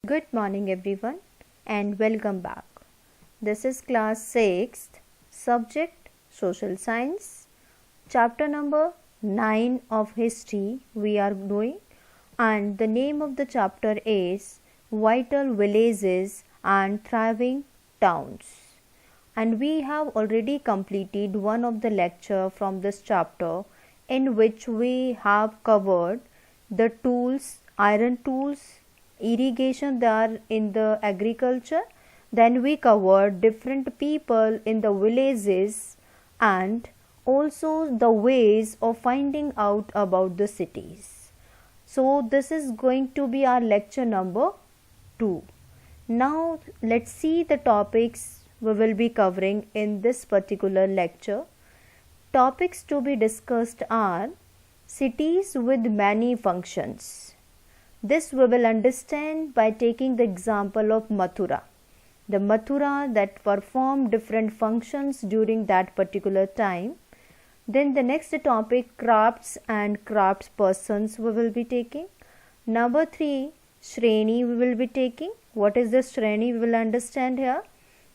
Good morning everyone and welcome back. This is class 6th, subject Social Science, chapter number 9 of history we are doing, and the name of the chapter is Vital Villages and Thriving Towns. And we have already completed one of the lecture from this chapter in which we have covered the tools, iron tools, irrigation there in the agriculture. Then we covered different people in the villages and also the ways of finding out about the cities. So this is going to be our lecture number 2. Now let's see the topics we will be covering in this particular lecture. Topics to be discussed are cities with many functions. This we will understand by taking the example of Mathura. The Mathura that performed different functions during that particular time. Then the next topic, crafts and crafts persons we will be taking. Number 3, Shreni we will be taking. What is the Shreni we will understand here.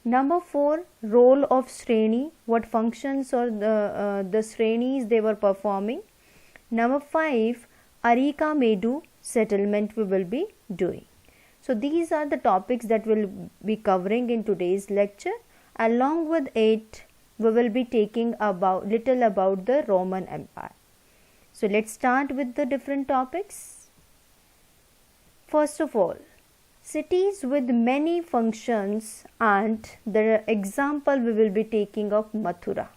Number 4, role of Shreni, what functions or the Shrenis they were performing. Number 5, Arika Medu settlement we will be doing. So these are the topics that we'll be covering in today's lecture. Along with it, we will be taking little about the Roman Empire. So let's start with the different topics. First of all, cities with many functions, and the example we will be taking of Mathura.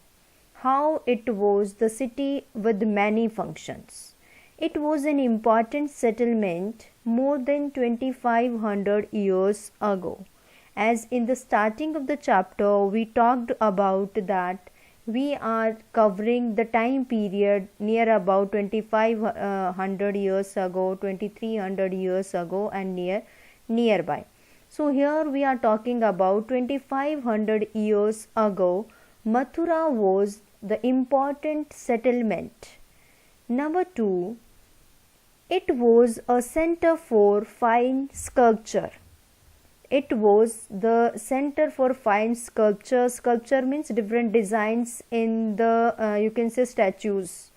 How it was the city with many functions. It was an important settlement more than 2500 years ago. As in the starting of the chapter, we talked about that we are covering the time period near about 2500 years ago, 2300 years ago and nearby. So here we are talking about 2500 years ago. Mathura was the important settlement. Number 2, it was a center for fine sculpture. It was the center for fine sculpture. Sculpture means different designs in the you can say statues.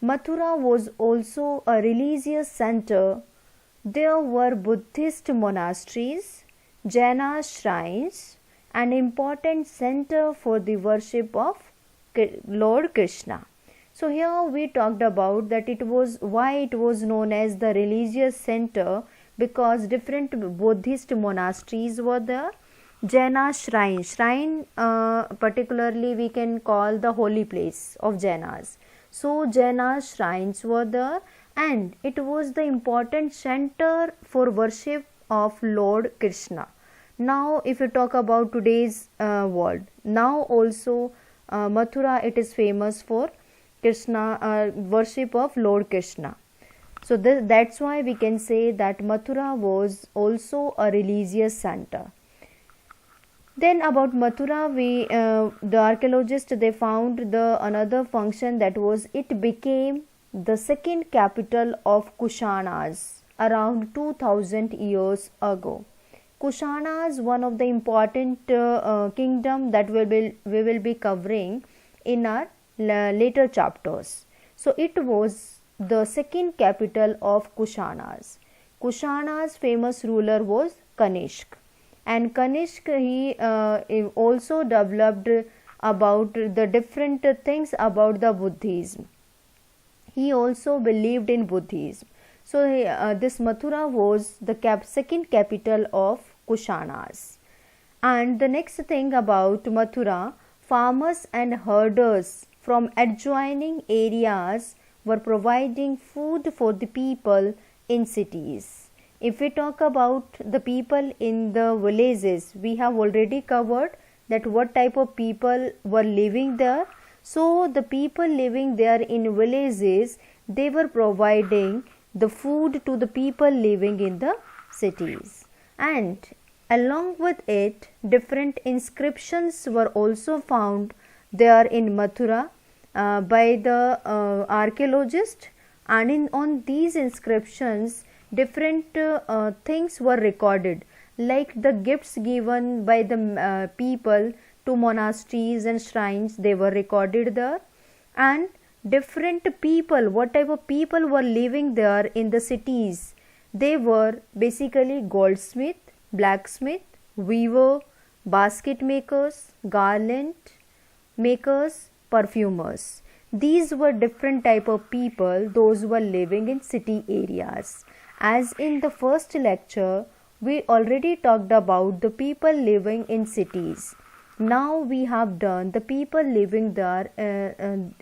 Mathura was also a religious center. There were Buddhist monasteries, Jaina shrines, an important center for the worship of Lord Krishna. So here we talked about that why it was known as the religious center, because different Buddhist monasteries were there. Jaina shrine particularly we can call the holy place of Jainas. So Jaina shrines were there, and it was the important center for worship of Lord Krishna. Now if you talk about today's world, now also Mathura it is famous for Krishna worship of Lord Krishna. So that's why we can say that Mathura was also a religious center. Then about Mathura, the archaeologists they found another function, that was it became the second capital of Kushanas around 2000 years ago. Kushanas, one of the important kingdom that we will be covering in our later chapters. So it was the second capital of Kushanas. Kushana's famous ruler was Kanishk, and Kanishk he also developed about the different things about the Buddhism. He also believed in Buddhism. So this Mathura was the second capital of Kushanas. And the next thing about Mathura, farmers and herders from adjoining areas were providing food for the people in cities. If we talk about the people in the villages, we have already covered that what type of people were living there. So the people living there in villages, they were providing the food to the people living in the cities. And along with it, different inscriptions were also found there in Mathura by the archaeologist, and on these inscriptions different things were recorded, like the gifts given by the people to monasteries and shrines, they were recorded there. And different people, what type of people were living there in the cities, they were basically goldsmith, blacksmith, weaver, basket makers, garland makers, perfumers. These were different type of people, those who were living in city areas. As in the first lecture, we already talked about the people living in cities. Now we have done the people living there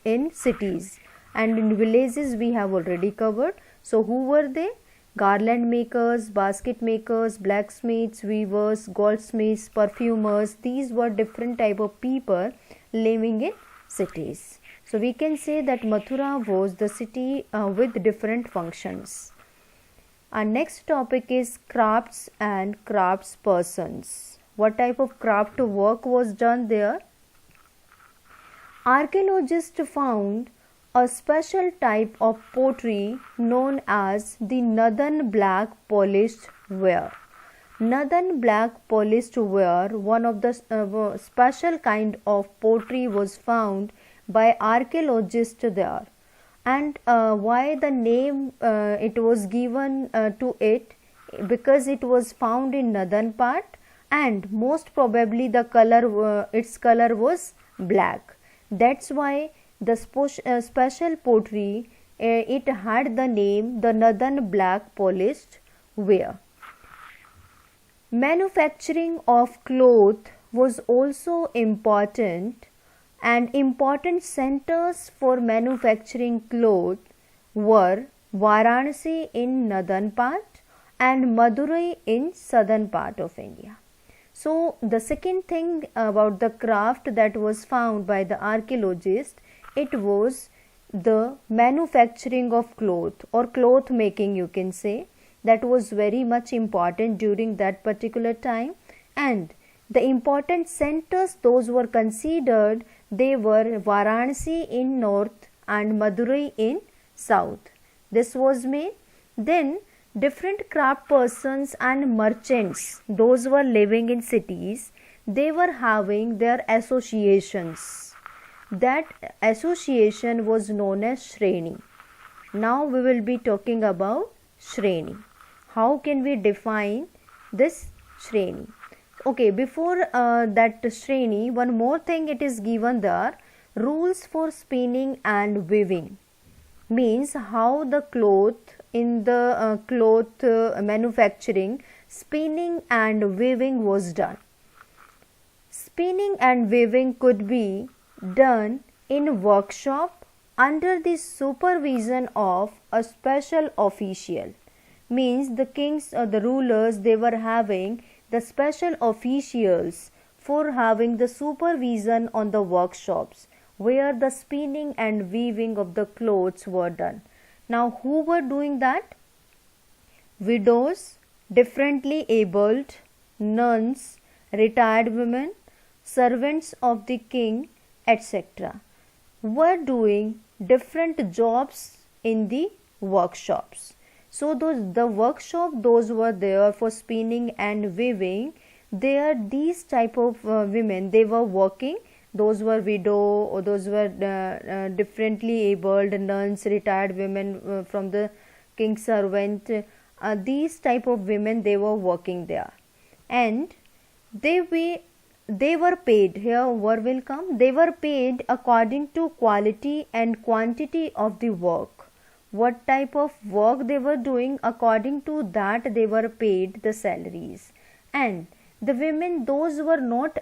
in cities, and in villages we have already covered. So who were they? Garland makers, basket makers, blacksmiths, weavers, goldsmiths, perfumers. These were different type of people living in cities. So we can say that Mathura was the city with different functions. Our next topic is crafts and craftspersons. What type of craft work was done there? Archaeologists found a special type of pottery known as the northern black polished ware. Northern black polished ware, one of the special kind of pottery, was found by archaeologists there. And why the name it was given to it? Because it was found in northern part, and most probably the color its color was black. That's why the special pottery it had the name the northern black polished ware. Manufacturing of cloth was also important, and important centers for manufacturing cloth were Varanasi in northern part and Madurai in southern part of India. So the second thing about the craft that was found by the archaeologists, it was the manufacturing of cloth or cloth making, you can say. That was very much important during that particular time. And the important centers those were considered, they were Varanasi in north and Madurai in south. This was made. Then different craft persons and merchants, those were living in cities, they were having their associations. That association was known as Shreni. Now we will be talking about Shreni. How can we define this Shreni? Okay, before that Shreni, one more thing it is given there, rules for spinning and weaving. Means how the cloth in the cloth manufacturing, spinning and weaving was done. Spinning and weaving could be done in workshop under the supervision of a special official. Means the kings or the rulers, they were having the special officials for having the supervision on the workshops where the spinning and weaving of the clothes were done. Now who were doing that? Widows, differently abled, nuns, retired women, servants of the king, etc. were doing different jobs in the workshops. So the workshop, those were there for spinning and weaving, these type of women, they were working. Those were widow, or those were differently abled, nuns, retired women from the king's servant. These type of women, they were working there, and they were paid. Here word will come. They were paid according to quality and quantity of the work. What type of work they were doing, according to that they were paid the salaries. And the women, those were not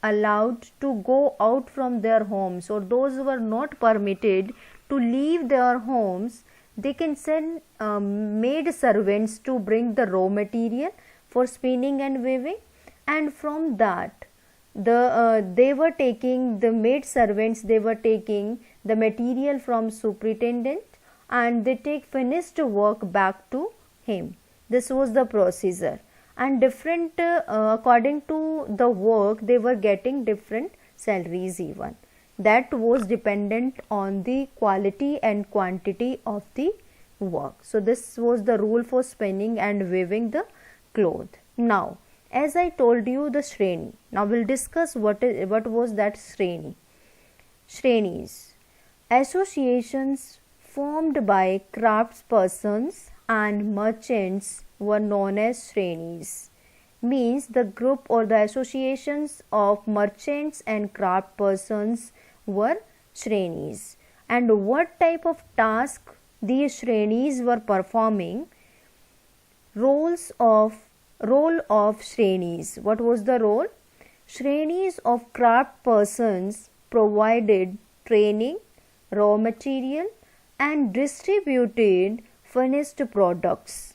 allowed to go out from their homes, or those were not permitted to leave their homes. They can send maid servants to bring the raw material for spinning and weaving, and from that they were taking, the maid servants, they were taking the material from superintendent, and they take finished work back to him. This was the procedure, and different according to the work they were getting different salaries that was dependent on the quality and quantity of the work. So this was the rule for spinning and weaving the cloth. Now, as I told you, the Shreni. Now we'll discuss what was that Shreni. Shrenis, associations formed by craftspersons and merchants were known as Shrenis. Means the group or the associations of merchants and craftspersons were Shrenis. And what type of task these Shrenis were performing? Role of Shrenis. What was the role? Shrenis of craftspersons provided training, raw material, and distributed finished products.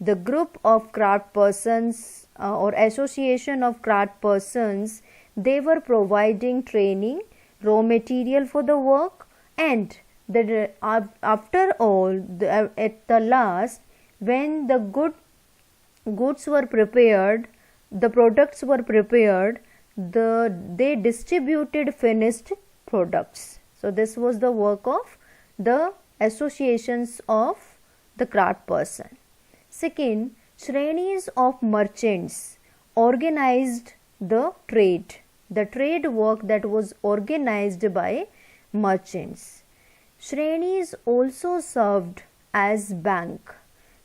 The group of craftspersons or association of craftspersons, they were providing training, raw material for the work, and after all, at the last, when the goods were prepared, the products were prepared, they distributed finished products. So this was the work of the associations of the craftsperson. Second, Shrenis of merchants organized the trade work that was organized by merchants. Shrenis also served as bank.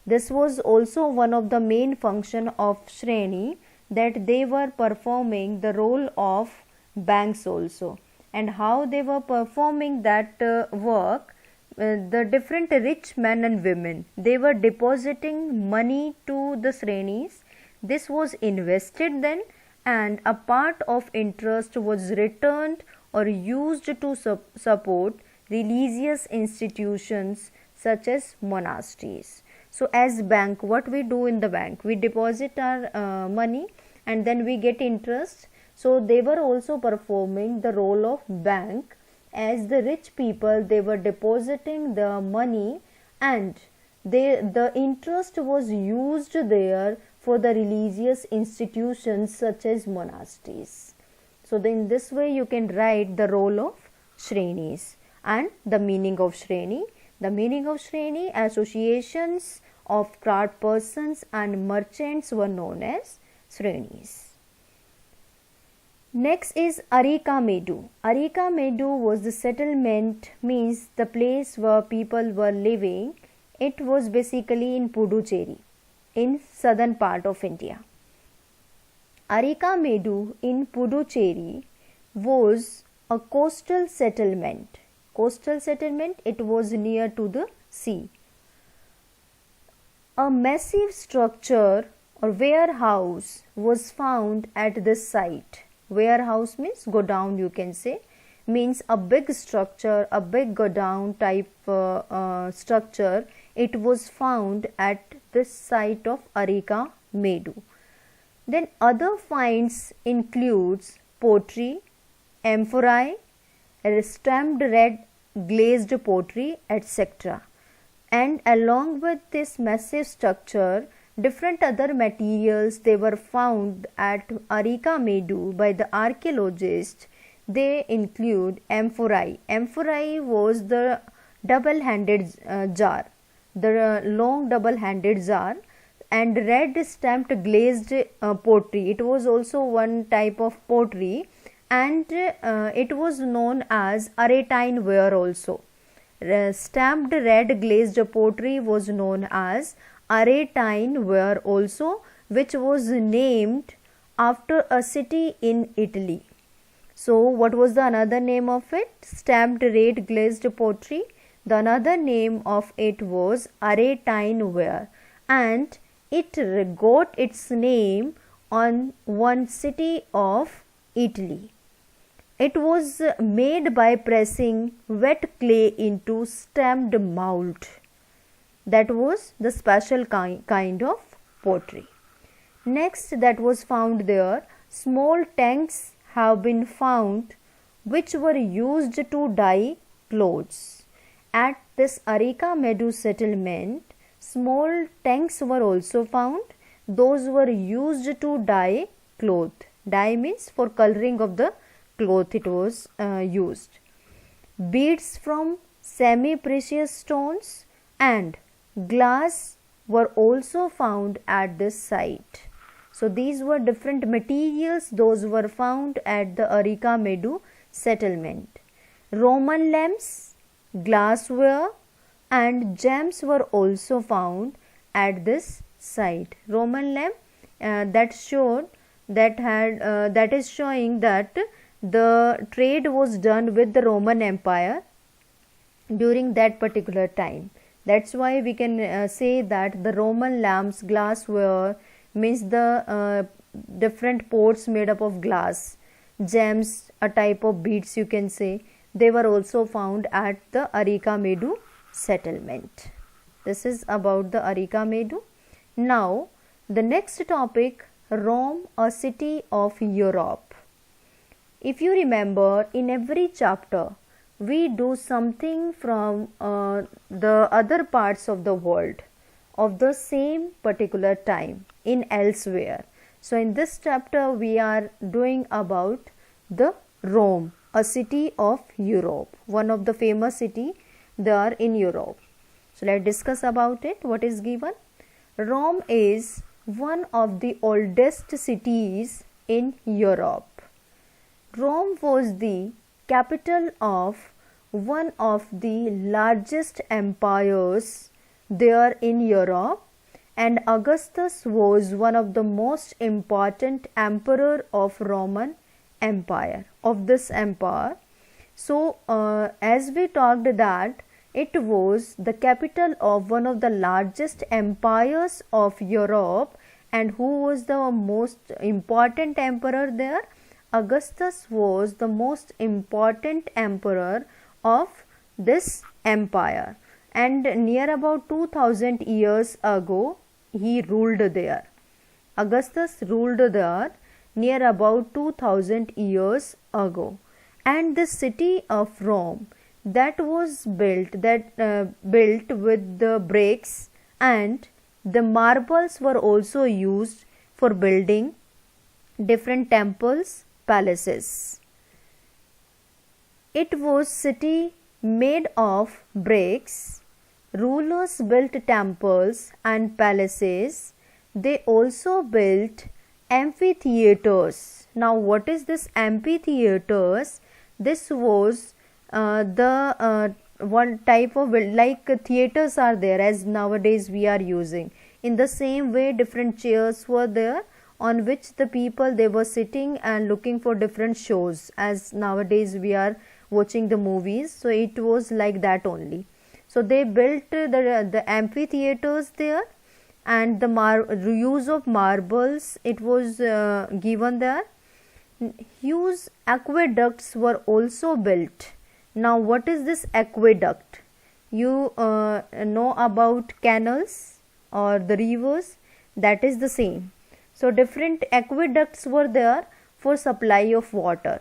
This was also one of the main function of Shreni, that they were performing the role of banks also. And how they were performing that work, the different rich men and women, they were depositing money to the Shrenis. This was invested then, and a part of interest was returned or used to support religious institutions such as monasteries. So as bank, what we do in the bank, we deposit our money and then we get interest. So they were also performing the role of bank. As the rich people, they were depositing the money, and the interest was used there for the religious institutions such as monasteries. So in this way you can write the role of Shrenis and the meaning of Shreni. The meaning of Shreni, associations of craftspersons and merchants were known as Shrenis. Next is Arika Medu. Arika Medu was the settlement, means the place where people were living. It was basically in Puducherry, in southern part of India. Arika Medu in Puducherry was a coastal settlement. Coastal settlement, it was near to the sea. A massive structure or warehouse was found at this site. Warehouse means godown, you can say, means a big structure, a big godown type structure. It was found at this site of Arika Medu. Then other finds includes pottery, amphorae, stamped red glazed pottery, etc. And along with this massive structure, different other materials they were found at Arika Medu by the archaeologists. They include amphorae. Amphorae was the double-handed jar, the long double-handed jar, and red stamped glazed pottery. It was also one type of pottery, and it was known as Aretine ware also. Stamped red glazed pottery was known as Aretine ware also, which was named after a city in Italy. So what was the another name of it? Stamped red glazed pottery. The another name of it was Aretine ware, and it got its name on one city of Italy. It was made by pressing wet clay into stamped mold. That was the special kind of pottery. Next, that was found there, small tanks have been found which were used to dye clothes. At this Arika Medu settlement, small tanks were also found. Those were used to dye cloth. Dye means for coloring of the cloth it was used. Beads from semi-precious stones and glass were also found at this site. So these were different materials, those were found at the Arika Medu settlement. Roman lamps, glassware and gems were also found at this site. Roman lamp that is showing that the trade was done with the Roman Empire during that particular time. That's why we can say that the Roman lamps, glassware means the different pots made up of glass, gems, a type of beads you can say, they were also found at the Arika Medu settlement. This is about the Arika Medu. Now the next topic, Rome, a city of Europe. If you remember, in every chapter we do something from the other parts of the world of the same particular time in elsewhere. So in this chapter we are doing about the Rome, a city of Europe, one of the famous city there in Europe. So let's discuss about it. What is given? Rome is one of the oldest cities in Europe. Rome was the capital of one of the largest empires there in Europe, and Augustus was one of the most important emperor of Roman Empire, of this empire. So as we talked that it was the capital of one of the largest empires of Europe, and who was the most important emperor there? Augustus was the most important emperor of this empire, and near about 2000 years ago he ruled there. Augustus ruled there near about 2000 years ago, and the city of Rome that was built with the bricks, and the marbles were also used for building different temples, palaces. It was city made of bricks. Rulers built temples and palaces. They also built amphitheaters. Now what is this amphitheaters? This was the one type of like theaters are there as nowadays we are using. In the same way, different chairs were there on which the people they were sitting and looking for different shows, as nowadays we are watching the movies. So it was like that only. So they built the amphitheaters there, and the use of marbles it was given there. Huge aqueducts were also built. Now what is this aqueduct? You know about canals or the rivers, that is the same. So different aqueducts were there for supply of water.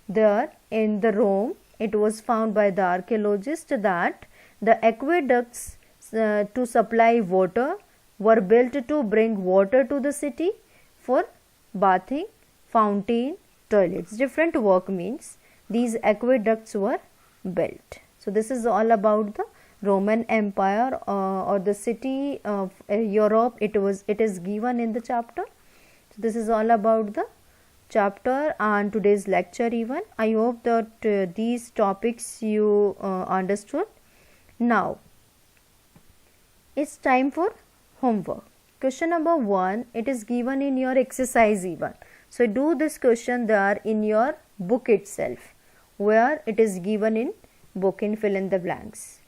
There in the Rome, it was found by the archaeologists that the aqueducts to supply water were built to bring water to the city for bathing, fountain, toilets. Different work means these aqueducts were built. So this is all about the Roman Empire or the city of Europe. It is given in the chapter. So this is all about the chapter and today's lecture even. I hope that these topics you understood. Now it's time for homework. Question number 1, it is given in your exercise even. So do this question there in your book itself, where it is given in book in fill in the blanks.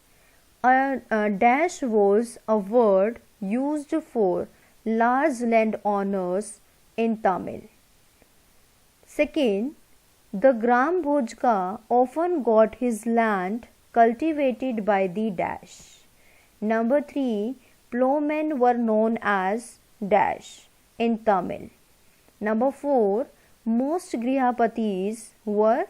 A dash was a word used for large land owners in Tamil. Second, the Gram Bhojka often got his land cultivated by the dash. Number 3, plowmen were known as dash in Tamil. Number 4, most grihapatis were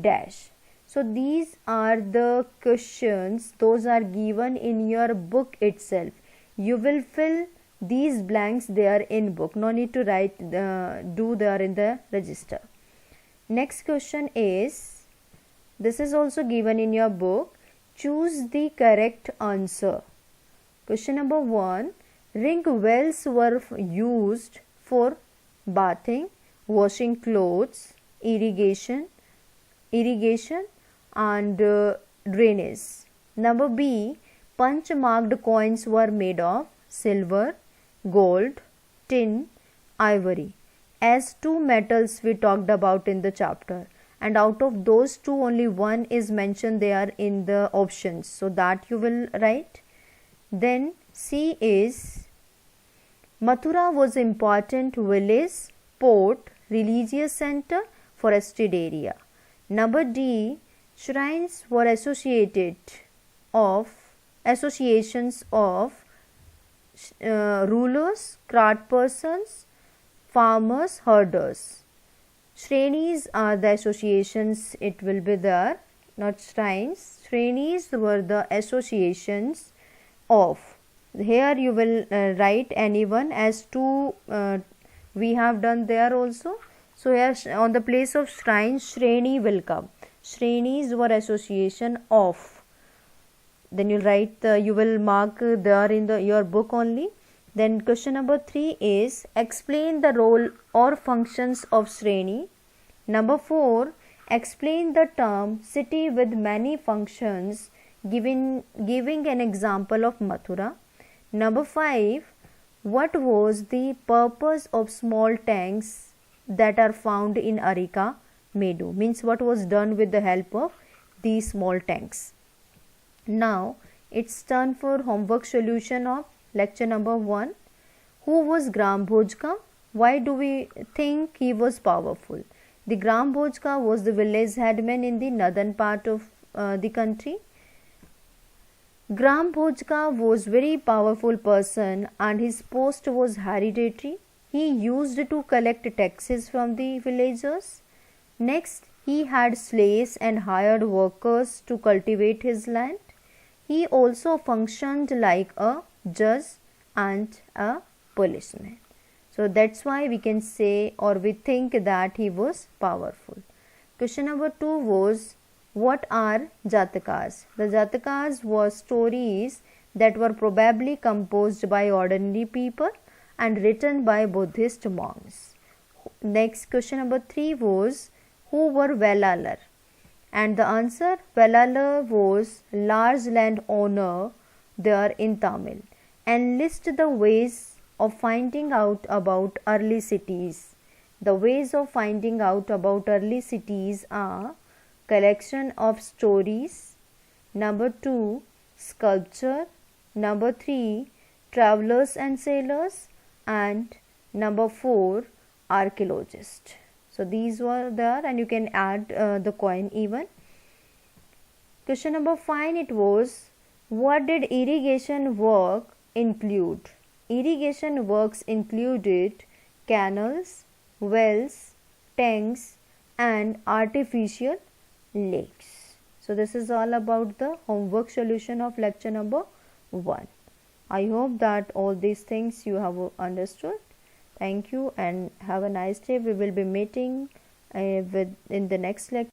dash. So these are the questions, those are given in your book itself. You will fill these blanks there in book, no need to write do there in the register. Next question is, this is also given in your book, choose the correct answer. Question number 1. Ring wells were used for bathing, washing clothes, irrigation and drainage. Number B. Punch marked coins were made of silver, gold, tin, ivory. As two metals we talked about in the chapter, and out of those two only one is mentioned there in the options, so that you will write. Then C is Mathura was important village, port, religious center, forested area. Number D. Shrines were associations of rulers, craftspersons, farmers, herders. Shrenis are the associations, it will be there, not shrines. Shrenis were the associations of. Here you will write anyone, as two we have done there also. So here on the place of shrines, Shreni will come. Shrenis were association of. Then you write you will mark there in your book only. Then question number 3 is explain the role or functions of Shreni. Number 4, explain the term city with many functions, giving an example of Mathura. Number 5, what was the purpose of small tanks that are found in Arika Meadow? Means what was done with the help of these small tanks. Now it's turn for homework solution of lecture number 1. Who was Gram Bhojka? Why do we think he was powerful? The Gram Bhojka was the village headman in the northern part of the country. Gram Bhojka was very powerful person and his post was hereditary. He used to collect taxes from the villagers. Next, he had slaves and hired workers to cultivate his land. He also functioned like a judge and a policeman. So that's why we can say or we think that he was powerful. Question number 2 was, what are Jatakas? The Jatakas were stories that were probably composed by ordinary people and written by Buddhist monks. Next, question number 3 was, who were Vellalar? And the answer, Vellalar was large landowner there in Tamil. And list the ways of finding out about early cities. The ways of finding out about early cities are collection of stories. Number 2, sculpture. Number 3, travelers and sailors. And number 4, archaeologist. So these were there and you can add the coin even. Question number 5, it was, what did irrigation work include? Irrigation works included canals, wells, tanks and artificial lakes. So this is all about the homework solution of lecture number 1. I hope that all these things you have understood. Thank you and have a nice day. We will be meeting in the next lecture.